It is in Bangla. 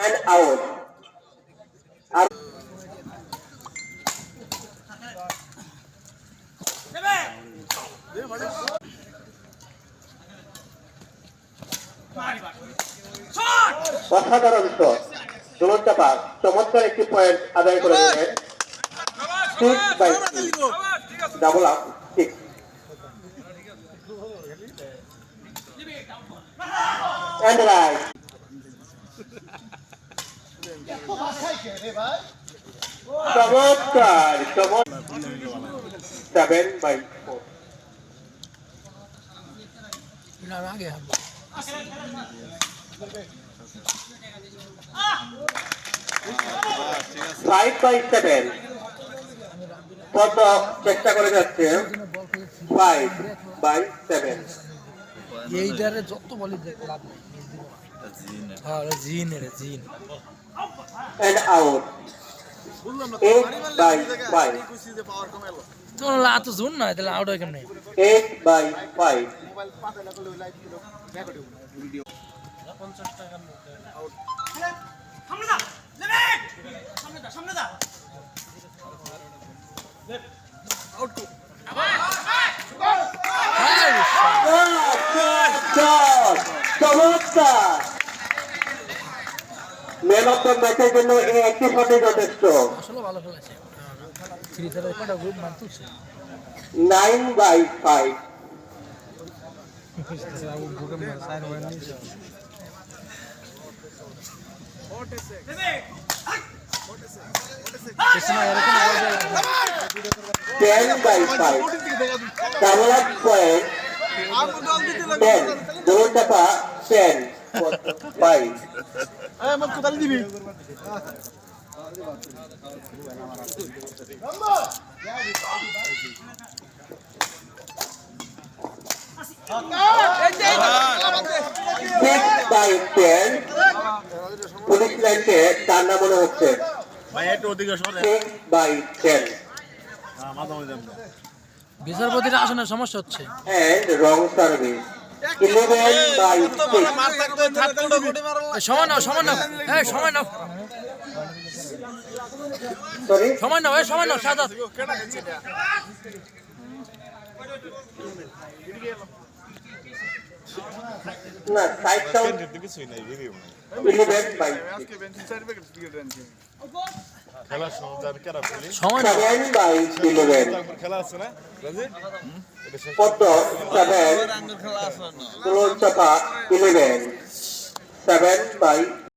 and out. অসাধারণ শট, দুলন চাপা চমৎকার একটি পয়েন্ট আদায় করে নিলেন। 6/3 ডাবল আপ 6 and right. চমৎকার 7/4 5/7 কত চেষ্টা করে যাচ্ছে 5/7 এইটারে যত বলি লাভ নাই হ্যাঁ জিন and out 8/5 তো লা তো জুন না তাহলে আউট হয় কেমনে 8/5 চমৎকার ম্যান অফ দ্য ম্যাচের জন্য এই একটি শটই যথেষ্ট। আসলে ভালো খেলেছে থ্রি তার একটা গ্রুপ মান তুলছে 9/5 10/5 ডাবল আপ পয়েন্ট 10 দুলন চাপা 10/5 6/10 পুলিশ লাইনকে তার নাম মনে হচ্ছে 6/10 বিচারপতির আসনের সমস্যা হচ্ছে and wrong service 11/6 সময় নাও sorry সময় নাও সাদা না সাইড কাউন্ট 11/6 খেলার সময় কারা বলি সময় নাও 7/11 খেলা আছে না কত 7 দুলন চাপা 11 7/11